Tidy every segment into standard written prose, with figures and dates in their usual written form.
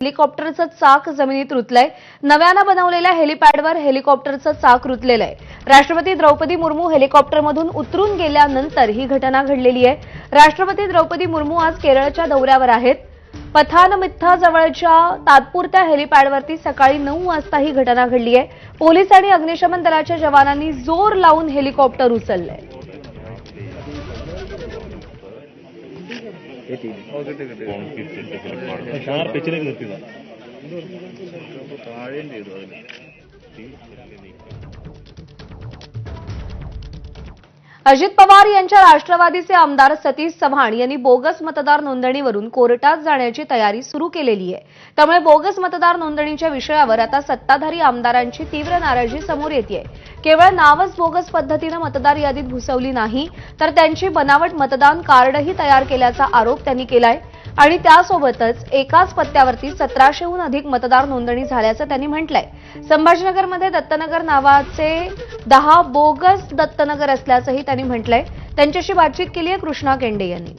हेलिकॉप्टरचं चाक जमिनीत रुतलंय। नव्यानं बनवलेल्या हेलिपॅडवर हेलिकॉप्टरचं चाक रुतलेलं आहे। राष्ट्रपती द्रौपदी मुर्मू हेलिकॉप्टरमधून उतरून गेल्यानंतर ही घटना घडलेली आहे। राष्ट्रपती द्रौपदी मुर्मू आज केरळच्या दौऱ्यावर आहेत। पथानमथिट्टा जवळच्या तात्पुरत्या हेलिपॅडवरती सकाळी 9 वाजता ही घटना घडली आहे। पोलीस आणि अग्निशमन दलाच्या जवानांनी जोर लावून हेलिकॉप्टर उचललंय। अजित पवार यांच्या राष्ट्रवादीचे आमदार सतीश चव्हाण यांनी बोगस मतदार नोंदणीवरून कोर्टात जाण्याची तयारी सुरू केलेली आहे। त्यामुळे बोगस मतदार नोंदणीच्या विषयावर आता सत्ताधारी आमदारांची तीव्र नाराजी समोर येतेय। केवळ नावच बोगस पद्धतीने मतदार यादीत घुसवली नाही तर त्यांची बनावट मतदान कार्डही तयार केल्याचा आरोप त्यांनी केलाय आणि त्यासोबतच एकाच पत्त्यावरती 1700हून अधिक मतदार नोंदणी झाल्याचं त्यांनी म्हटलंय। संभाजीनगरमध्ये दत्तनगर नावाचे 10 बोगस दत्तनगर असल्याचंही त्यांनी म्हटलंय। त्यांच्याशी बातचीत केली आहे कृष्णा केंडे यांनी।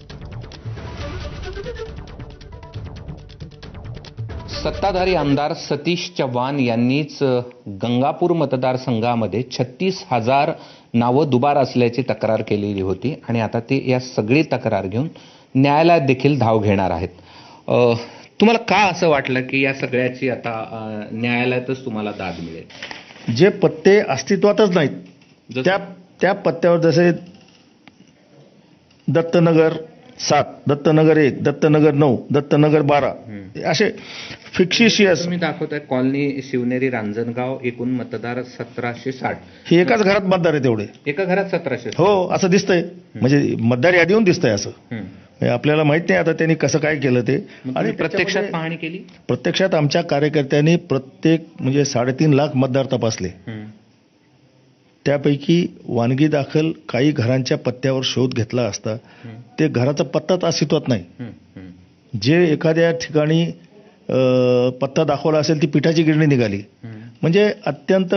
सत्ताधारी आमदार सतीश चव्हाण यांनीच गंगापूर मतदारसंघामध्ये 36,000 नावं दुबार असल्याची तक्रार केलेली होती आणि आता ते या सगळी तक्रार घेऊन न्यायालयात देखील धाव घेणार आहेत। तुम्हाला का असं वाटलं की या सगळ्याची आता न्यायालयातच तुम्हाला दाद मिळेल? जे पत्ते अस्तित्वातच नाहीत त्या पत्त्यावर जसे दत्तनगर 7, दत्तनगर 1, दत्तनगर 9, दत्तनगर 12 असे फिक्शिशियस तुम्ही दाखवताय कॉलनी शिवनेरी रांजणगाव एकूण मतदार 1760 हे एकाच घरात मतदार आहे तेवढे एका घरात 1700 हो असं दिसतंय। म्हणजे मतदार यादीहून दिसतंय असं आपल्याला माहित नाही आता त्यांनी कसं काय केलं ते। आणि प्रत्यक्षात पाहणी केली? प्रत्यक्षात आमच्या कार्यकर्त्यांनी प्रत्येक म्हणजे 3.5 लाख मतदार तपासले। त्यापैकी वानगी दाखल काही घरांच्या पत्त्यावर शोध घेतला असता ते घराचा पत्ताच अस्तित्वात नाही। जे एखाद्या ठिकाणी पत्ता दाखवला असेल ती पिठाची गिरणी निघाली। म्हणजे अत्यंत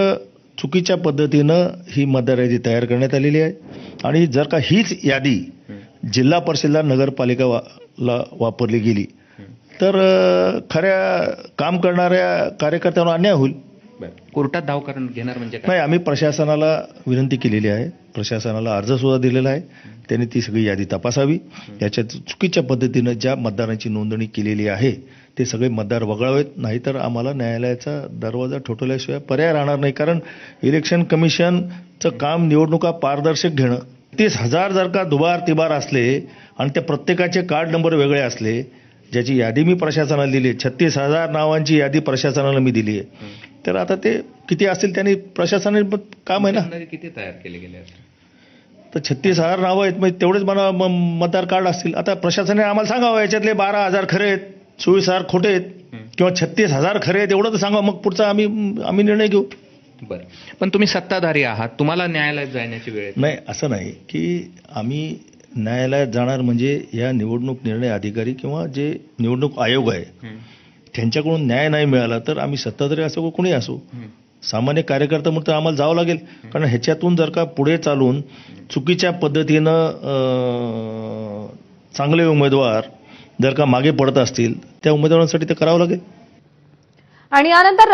चुकीच्या पद्धतीनं ही मतदार यादी तयार करण्यात आलेली आहे आणि जर का हीच यादी जिल्हा परिषदला नगरपालिकाला वापरली गेली तर खऱ्या काम करणाऱ्या कार्यकर्त्यांना अन्याय होईल। कोर्टात धाव घेणार म्हणजे नाही, आम्ही प्रशासनाला विनंती केलेली आहे, प्रशासनाला अर्ज सुद्धा दिलेला आहे। त्यांनी ती सगळी यादी तपासावी। याच्यात चुकीच्या पद्धतीनं ज्या मतदारांची नोंदणी केलेली आहे ते सगळे मतदार वगळावेत, नाहीतर आम्हाला न्यायालयाचा दरवाजा ठोठवल्याशिवाय पर्याय राहणार नाही। कारण इलेक्शन कमिशनचं काम निवडणुका पारदर्शक घेणं। 30,000 जर का दुबार तिबार असले आणि त्या प्रत्येकाचे कार्ड नंबर वेगळे असले, ज्याची यादी मी प्रशासनाला दिली आहे, 36,000 नावांची यादी प्रशासनाला मी दिली आहे, तर आता ते किती असतील त्यांनी प्रशासनाने काम आहे ना किती तयार केले गेले तर 36,000 नावं आहेत, म्हणजे तेवढेच मला मतदार कार्ड असतील। आता प्रशासनाने आम्हाला सांगावं याच्यातले 12,000 खरे आहेत, 24,000 खोटे आहेत किंवा 36,000 खरे आहेत एवढं तर सांगा, मग पुढचा आम्ही निर्णय घेऊ। बरं, पण तुम्ही सत्ताधारी आहात, तुम्हाला न्यायालयात जाण्याची वेळ नाही असं नाही की आम्ही न्यायालयात जाणार म्हणजे या निवडणूक निर्णय अधिकारी किंवा जे निवडणूक आयोग आहे त्यांच्याकडून न्याय नाही मिळाला तर आम्ही सत्ताधारी असो कोणी असो सामान्य कार्यकर्ता म्हणून तर आम्हाला जावं लागेल। कारण ह्याच्यातून जर का पुढे चालून चुकीच्या पद्धतीनं चांगले उमेदवार जर का मागे पडत असतील त्या उमेदवारांसाठी ते करावं लागेल। आणि यानंतर